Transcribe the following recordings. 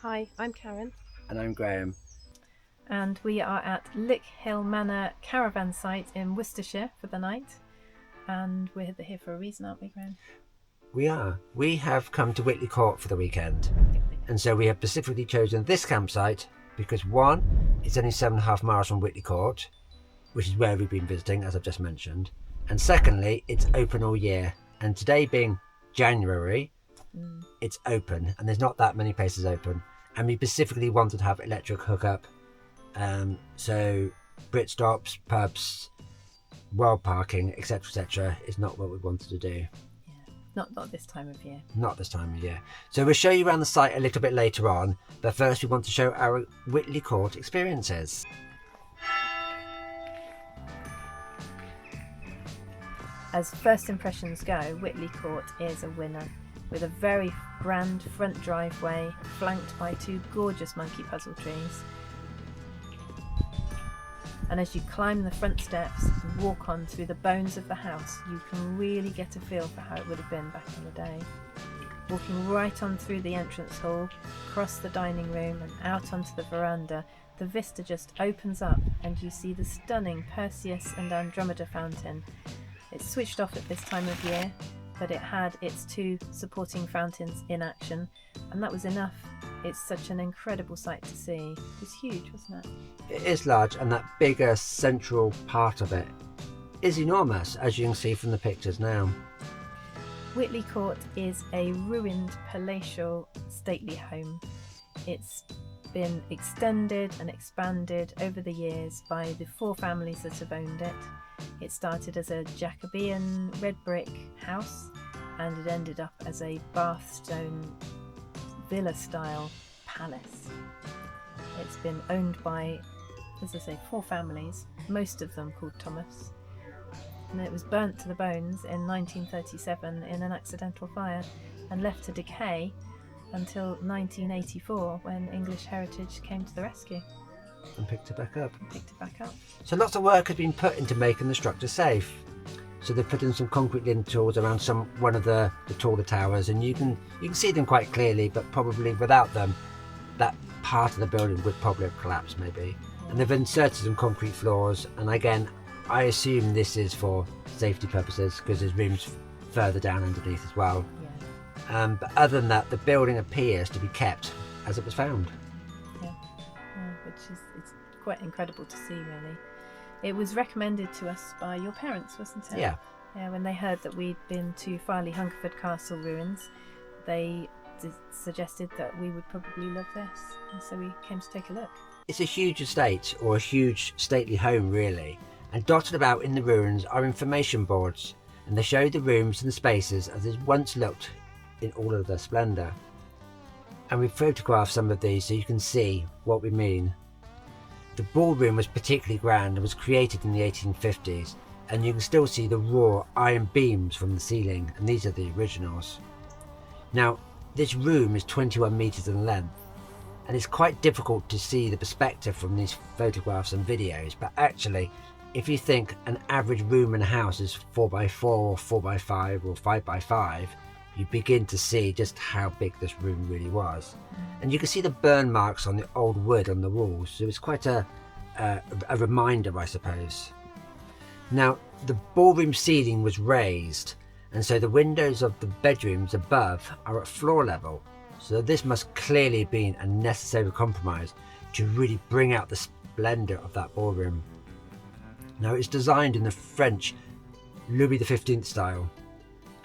Hi, I'm Karen. And I'm Graham. And we are at Lickhill Manor caravan site in Worcestershire for the night. And we're here for a reason, aren't we, Graham? We are. We have come to Whitley Court for the weekend. And so we have specifically chosen this campsite because one, it's only 7.5 miles from Whitley Court, which is where we've been visiting, as I've just mentioned. And secondly, it's open all year. And today being January, it's open and there's not that many places open. And we specifically wanted to have electric hookup. So Brit stops, pubs, wild parking, etc., is not what we wanted to do. Not this time of year. Not this time of year. So we'll show you around the site a little bit later on, but first we want to show our Whitley Court experiences. As first impressions go, Whitley Court is a winner, with a very grand front driveway flanked by two gorgeous monkey puzzle trees. And as you climb the front steps and walk on through the bones of the house, you can really get a feel for how it would have been back in the day. Walking right on through the entrance hall, across the dining room and out onto the veranda, the vista just opens up and you see the stunning Perseus and Andromeda fountain. It's switched off at this time of year, but it had its two supporting fountains in action, and that was enough. It's such an incredible sight to see. It was huge, wasn't it? It is large, and that bigger central part of it is enormous, as you can see from the pictures now. Whitley Court is a ruined palatial stately home. It's been extended and expanded over the years by the four families that have owned it. It started as a Jacobean red brick house and it ended up as a Bathstone villa-style palace. It's been owned by, as I say, four families, most of them called Thomas. And it was burnt to the bones in 1937 in an accidental fire and left to decay until 1984 when English Heritage came to the rescue. And picked it back up. So lots of work has been put into making the structure safe. So they've put in some concrete lintels around one of the taller towers, and you can see them quite clearly, but probably without them, that part of the building would probably have collapsed maybe. And they've inserted some concrete floors, and again, I assume this is for safety purposes because there's rooms further down underneath as well. Yeah. But other than that, the building appears to be kept as it was found. Which is it's quite incredible to see, really. It was recommended to us by your parents, wasn't it? Yeah. Yeah, when they heard that we'd been to Farley Hungerford Castle ruins, they suggested that we would probably love this, and so we came to take a look. It's a huge estate, or a huge stately home really, and dotted about in the ruins are information boards, and they show the rooms and the spaces as it once looked in all of their splendour. And we've photographed some of these so you can see what we mean. The ballroom was particularly grand and was created in the 1850s, and you can still see the raw iron beams from the ceiling, and these are the originals. Now, this room is 21 metres in length, and it's quite difficult to see the perspective from these photographs and videos, but actually, if you think an average room in a house is 4x4 or 4x5 or 5x5, you begin to see just how big this room really was. And you can see the burn marks on the old wood on the walls, so it's quite a reminder, I suppose. Now, the ballroom ceiling was raised, and so the windows of the bedrooms above are at floor level, so this must clearly have been a necessary compromise to really bring out the splendour of that ballroom. Now, it's designed in the French Louis XV style,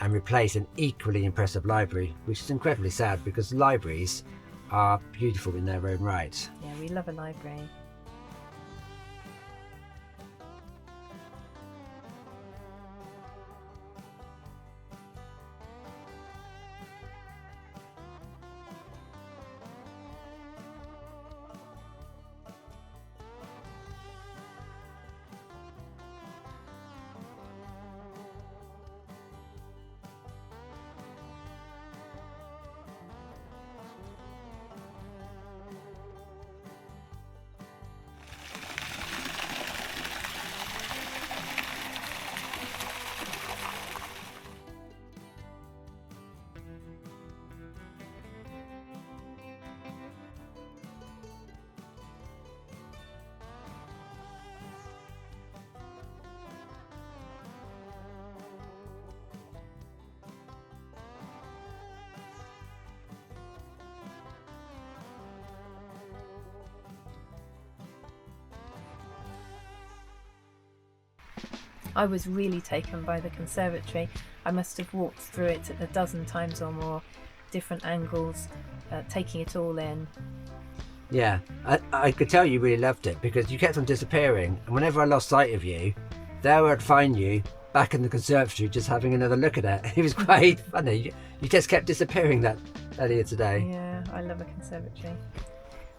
and replace an equally impressive library, which is incredibly sad because libraries are beautiful in their own right. Yeah, we love a library. I was really taken by the conservatory. I must have walked through it a dozen times or more, different angles, taking it all in. Yeah, I could tell you really loved it because you kept on disappearing, and whenever I lost sight of you, there I'd find you back in the conservatory just having another look at it. It was quite funny. You just kept disappearing that earlier today. Yeah, I love a conservatory.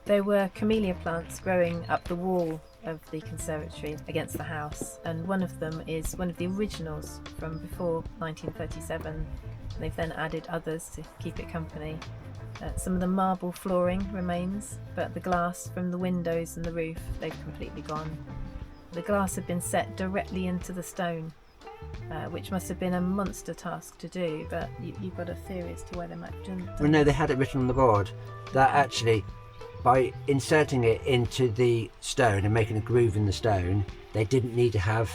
There were camellia plants growing up the wall of the conservatory against the house, and one of them is one of the originals from before 1937. They've then added others to keep it company. Some of the marble flooring remains, but the glass from the windows and the roof, they've completely gone. The glass had been set directly into the stone, which must have been a monster task to do, but you've got a theory as to why they might have done. Well, no, they had it written on the board that actually, by inserting it into the stone and making a groove in the stone, they didn't need to have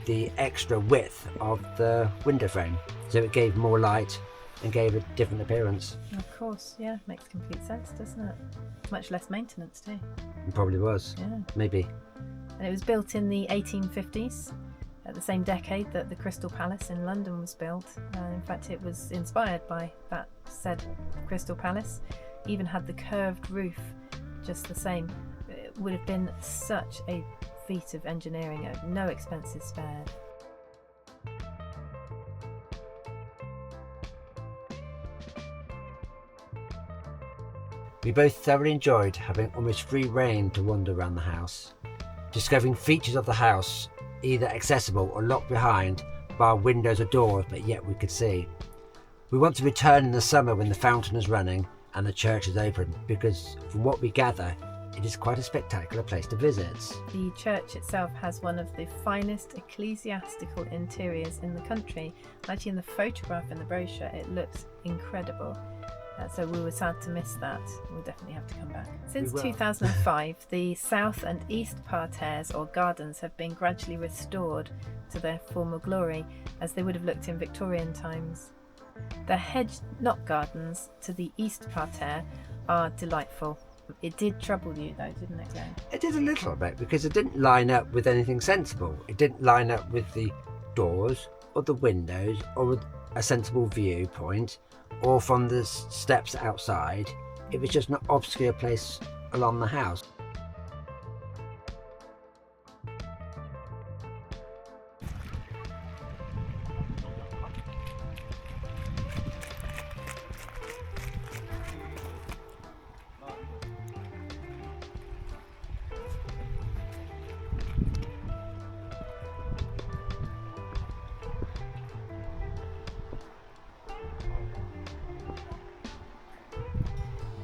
the extra width of the window frame, so it gave more light and gave a different appearance. Of course, yeah, makes complete sense, doesn't it? Much less maintenance too. It probably was. Yeah. Maybe. And it was built in the 1850s, at the same decade that the Crystal Palace in London was built. In fact, it was inspired by that said Crystal Palace. Even had the curved roof, just the same. It would have been such a feat of engineering, no expenses spared. We both thoroughly enjoyed having almost free rein to wander around the house, discovering features of the house either accessible or locked behind bar windows or doors, but yet we could see. We want to return in the summer when the fountain is running and the church is open, because from what we gather, it is quite a spectacular place to visit. The church itself has one of the finest ecclesiastical interiors in the country. Actually, in the photograph in the brochure, it looks incredible. So we were sad to miss that. We'll definitely have to come back. Since 2005, the south and east parterres or gardens have been gradually restored to their former glory, as they would have looked in Victorian times. The hedge-knot gardens to the east parterre are delightful. It did trouble you though, didn't it, Glenn? It did a little bit, because it didn't line up with anything sensible. It didn't line up with the doors or the windows or with a sensible viewpoint or from the steps outside. It was just an obscure place along the house.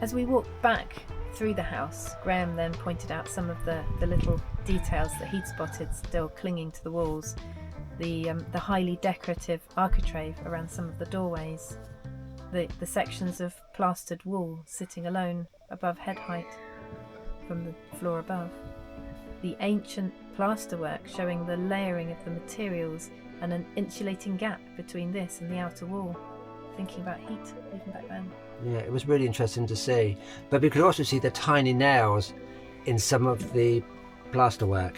As we walked back through the house, Graham then pointed out some of the little details that he'd spotted still clinging to the walls. The highly decorative architrave around some of the doorways, the sections of plastered wool sitting alone above head height from the floor above, the ancient plasterwork showing the layering of the materials and an insulating gap between this and the outer wall, thinking about heat even back then. Yeah, it was really interesting to see. But we could also see the tiny nails in some of the plasterwork,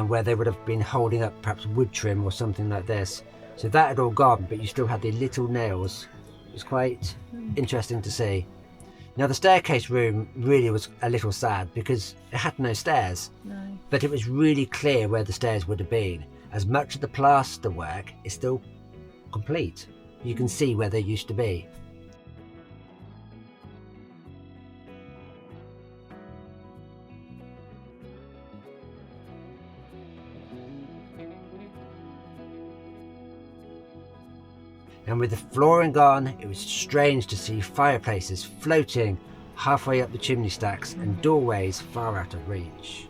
where they would have been holding up perhaps wood trim or something like this. So that had all gone, but you still had the little nails. It was quite interesting to see. Now the staircase room really was a little sad because it had no stairs. No. But it was really clear where the stairs would have been, as much of the plasterwork is still complete. You can see where they used to be. And with the flooring gone, it was strange to see fireplaces floating halfway up the chimney stacks and doorways far out of reach.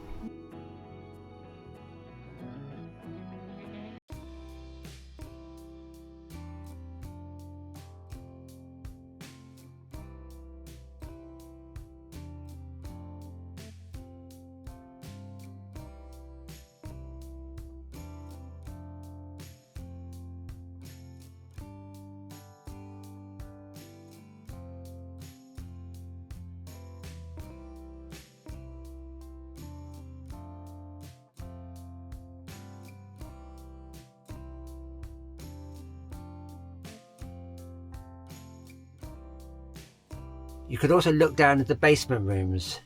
You could also look down at the basement rooms.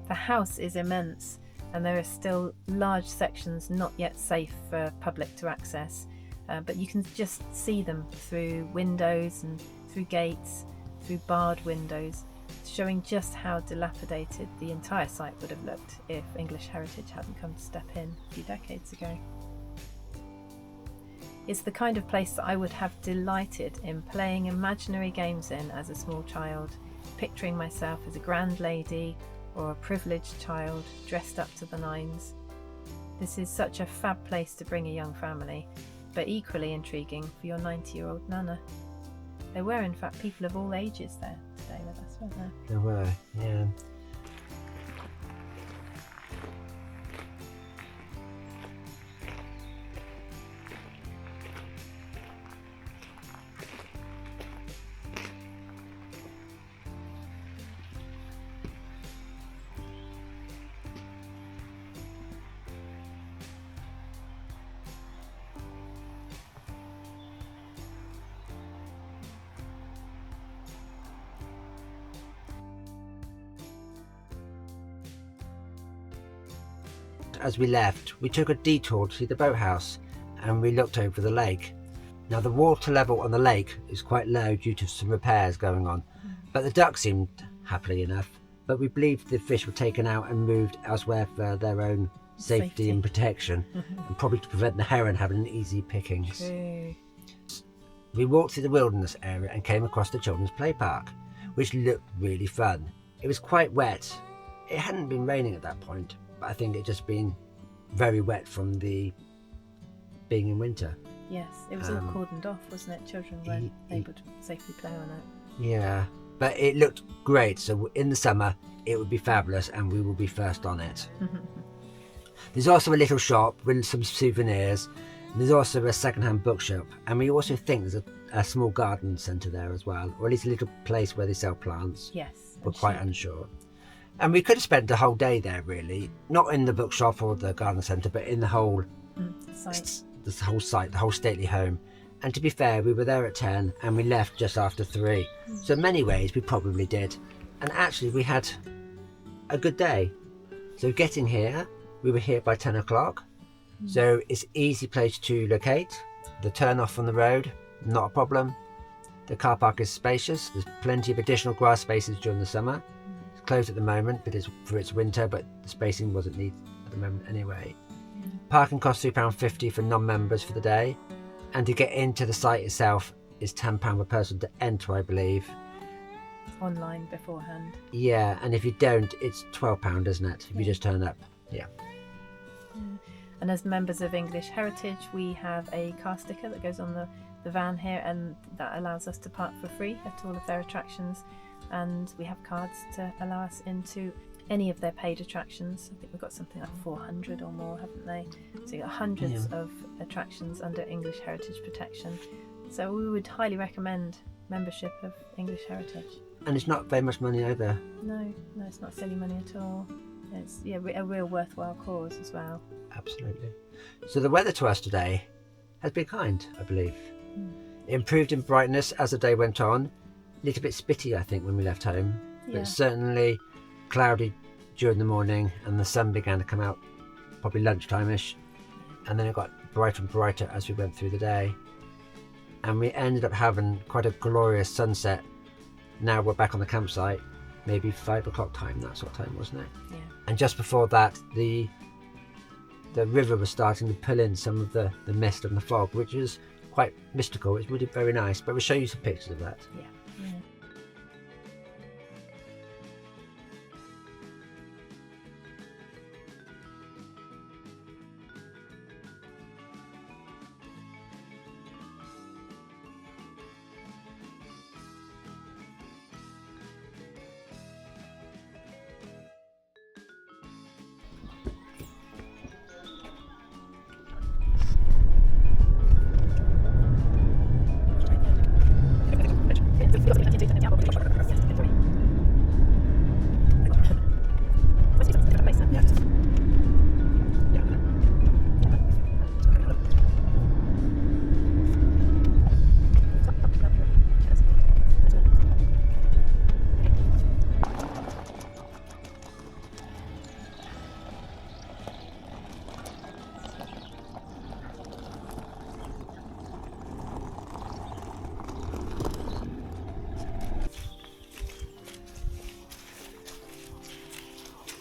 The house is immense, and there are still large sections not yet safe for public to access, but you can just see them through windows and through gates, through barred windows, showing just how dilapidated the entire site would have looked if English Heritage hadn't come to step in a few decades ago. It's the kind of place that I would have delighted in playing imaginary games in as a small child, picturing myself as a grand lady or a privileged child dressed up to the nines. This is such a fab place to bring a young family, but equally intriguing for your 90-year-old nana. There were in fact people of all ages there today with us, weren't there? There were, yeah. As we left, we took a detour to the boathouse and we looked over the lake. Now the water level on the lake is quite low due to some repairs going on, but the ducks seemed happily enough, but we believed the fish were taken out and moved elsewhere for their own safety and protection, and probably to prevent the heron having an easy pickings. True. We walked through the wilderness area and came across the children's play park, which looked really fun. It was quite wet. It hadn't been raining at that point, but I think it just been very wet from the being in winter. Yes, it was all cordoned off, wasn't it? Children weren't able to safely play on it. Yeah, but it looked great, so in the summer it would be fabulous and we will be first on it. There's also a little shop with some souvenirs. There's also a second-hand bookshop, and we also think there's a small garden centre there as well, or at least a little place where they sell plants. Yes. We're quite unsure. And we could have spent the whole day there, really. Not in the bookshop or the garden centre, but in the whole site. The whole site, the whole stately home. And to be fair, we were there at 10 and we left just after 3. So in many ways, we probably did. And actually, we had a good day. So getting here, we were here by 10 o'clock. So it's an easy place to locate. The turn off from the road, not a problem. The car park is spacious. There's plenty of additional grass spaces during the summer. It's closed at the moment, but it's for its winter, but the spacing wasn't needed at the moment anyway. Parking costs £3.50 for non-members for the day. And to get into the site itself is £10 per person to enter, I believe. Online beforehand. Yeah, and if you don't, it's £12, isn't it? If you just turn up. Yeah. And as members of English Heritage, we have a car sticker that goes on the van here, and that allows us to park for free at all of their attractions. And we have cards to allow us into any of their paid attractions. I think we've got something like 400 or more, haven't they? So you've got hundreds of attractions under English Heritage protection. So we would highly recommend membership of English Heritage. And it's not very much money either. No, it's not silly money at all. It's a real worthwhile cause as well. Absolutely. So the weather to us today has been kind, I believe. It improved in brightness as the day went on. A little bit spitty, I think, when we left home. Yeah. But certainly cloudy during the morning, and the sun began to come out probably lunchtime-ish. And then it got brighter and brighter as we went through the day. And we ended up having quite a glorious sunset. Now we're back on the campsite, maybe 5 o'clock time, that sort of time, wasn't it? Yeah. And just before that, the river was starting to pull in some of the mist and the fog, which is quite mystical. It's really very nice, but we'll show you some pictures of that. Yeah.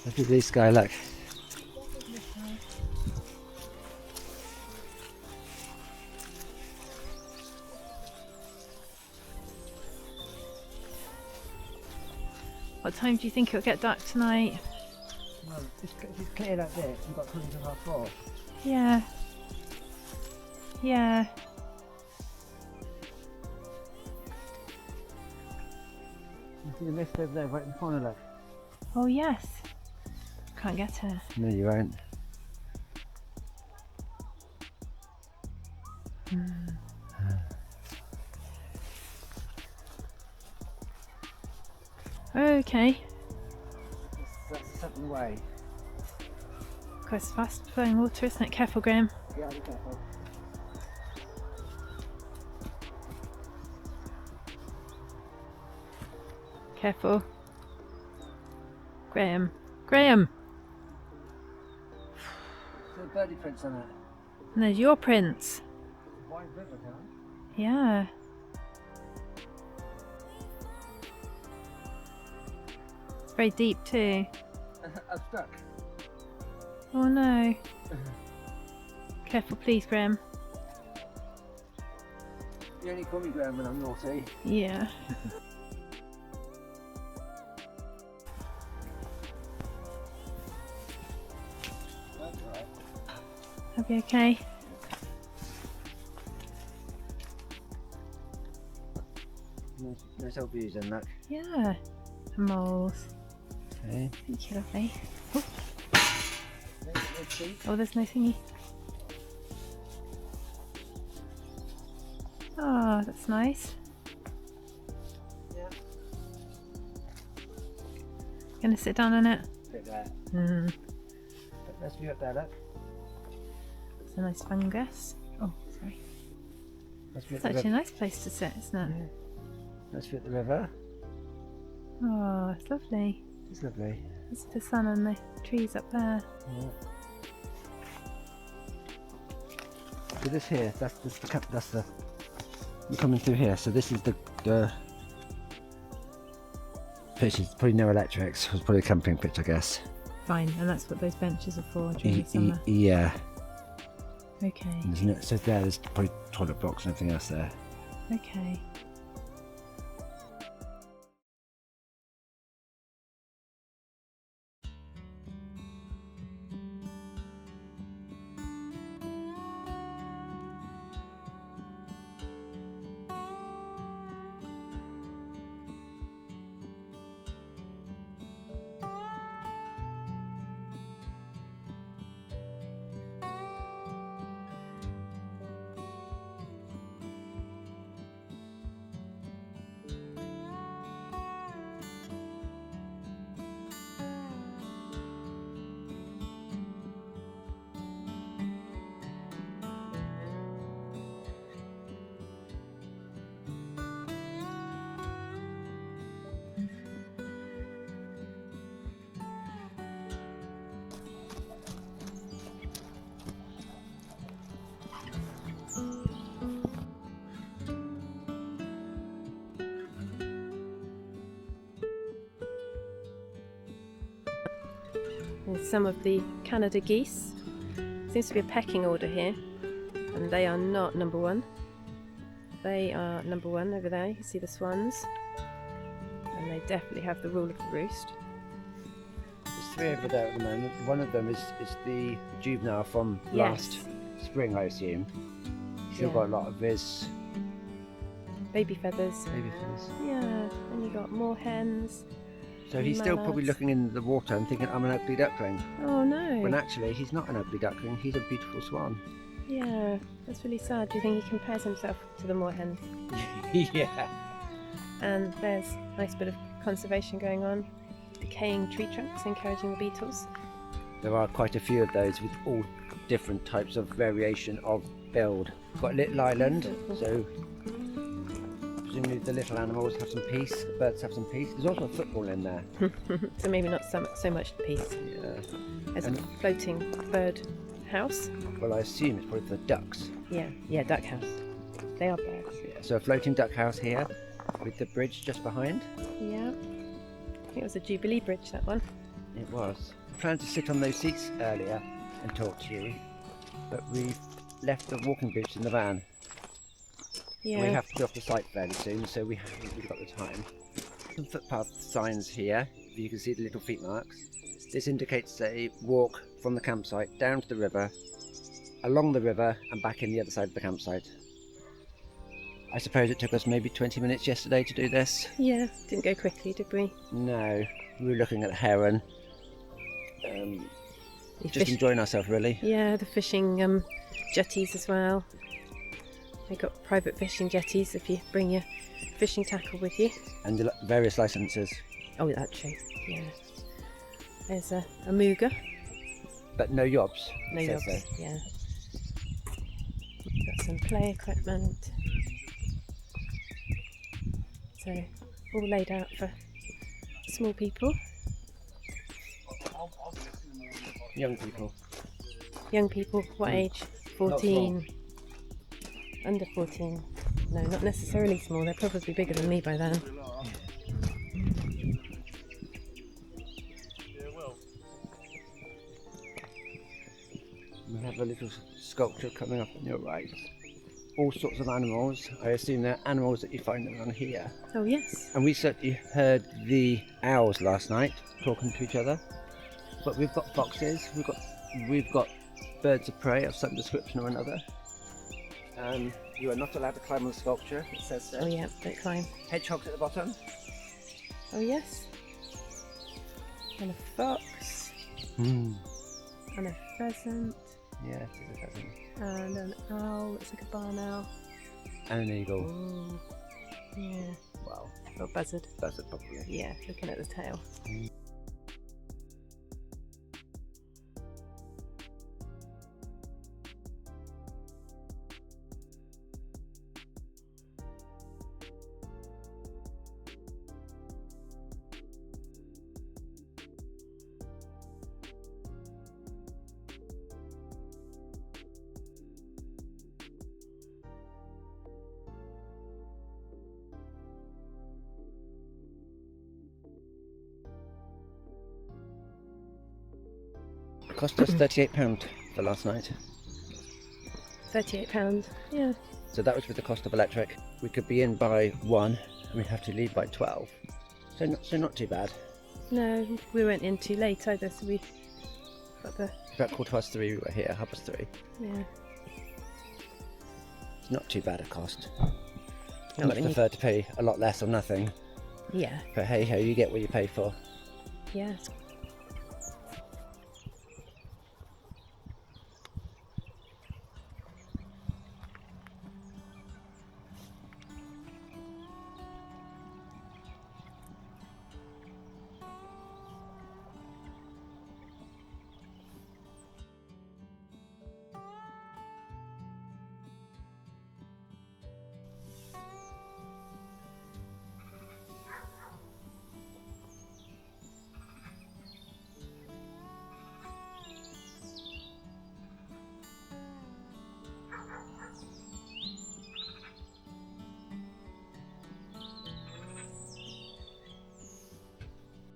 Lovely blue sky, look. What time do you think it'll get dark tonight? Well, if it's clear like this, you've got 4:30. Yeah. Yeah. You see the lift over there, right in the corner, look. Oh yes. Can't get her. No, you won't. Okay. That's the second way. God, it's fast flowing water, isn't it? Careful, Graham. Yeah, be careful. Careful. Graham. Graham! There's a birdie prints on it. And there's your prints. Wide river, can't Yeah. It's very deep too. I'm stuck. Oh no. Careful please, Graham. You only call me Graham when I'm naughty. Yeah. That's right. I'll be okay. Nice old views then, look. Yeah. Moles. Okay. Thank you, lovely. Let's see. Oh, there's no thingy. Oh, that's nice. Yeah. Gonna sit down on it? Bit there. Let's view up there, look. It's a nice fungus. Oh, sorry. Let's view It's up the actually a river. nice place to sit, isn't it? Yeah. Let's view up the river. Oh, it's lovely. It's lovely. There's the sun and the trees up there. Yeah. So this here, that's the we're coming through here. So this is the pitch. Is probably no electrics. It's probably a camping pitch, I guess. Fine, and that's what those benches are for during the summer. Yeah. Okay, And so there's probably toilet blocks and everything else there. okay. There's some of the Canada geese. Seems to be a pecking order here, and they are not number one. They are number one over there. You can see the swans, and they definitely have the rule of the roost. There's three over there at the moment. One of them is the juvenile from last spring, I assume. Still Yeah. got a lot of viz. Baby feathers. Baby feathers. Yeah, and you got more hens. So he's still probably Mallards. looking in the water and thinking, I'm an ugly duckling. Oh no. When actually, he's not an ugly duckling, he's a beautiful swan. Yeah, that's really sad. Do you think he compares himself to the moorhens? Yeah. And there's a nice bit of conservation going on. Decaying tree trunks encouraging the beetles. There are quite a few of those with all different types of variation of build. Got a little island, so presumably the little animals have some peace, the birds have some peace. There's also a football in there. So maybe not so much peace. Yeah. There's And- a floating bird house. Well, I assume it's probably for ducks. Yeah, duck house. They are birds. Yeah. So a floating duck house here with the bridge just behind. Yeah. I think it was a Jubilee Bridge, that one. It was. I planned to sit on those seats earlier and talk to you, but we've left the walking boots in the van. Yeah. We have to be off the site fairly soon, so we haven't really got the time. Some footpath signs here, you can see the little feet marks. This indicates a walk from the campsite down to the river, along the river and back in the other side of the campsite. I suppose it took us maybe 20 minutes yesterday to do this. Yeah, didn't go quickly, did we? No, we were looking at the heron. Just enjoying ourselves, really. Yeah, the fishing jetties as well. They got private fishing jetties if you bring your fishing tackle with you. And the various licences. Oh, that's true. Yeah. There's a Muga. But no yobs. No yobs. So. Yeah. Got some play equipment. So all laid out for small people. Young people. Young people, what age? 14. Under 14. No, not necessarily small. They're probably bigger than me by then. We have a little sculpture coming up on your right. All sorts of animals. I assume they're animals that you find around here. Oh yes. And we certainly heard the owls last night talking to each other. But we've got foxes. We've got birds of prey of some description or another. You are not allowed to climb on the sculpture. It says so. Oh yeah, don't climb. Hedgehogs at the bottom. Oh yes. And a fox. Mm. And a pheasant. Yeah, it is a pheasant. And an owl. It's like a barn owl. And an eagle. Ooh. Yeah. Wow. Or buzzard. Buzzard probably. Yeah, looking at the tail. Mm. It cost us £38 for last night. £38. Yeah. So that was with the cost of electric. We could be in by 1 and we'd have to leave by 12. So not too bad. No, we went in too late either, so we got the... About 3:15 we were here, 3:30. Yeah. It's not too bad a cost. I Not much when you- prefer to pay a lot less or nothing. Yeah. But hey ho, you get what you pay for. Yeah, it's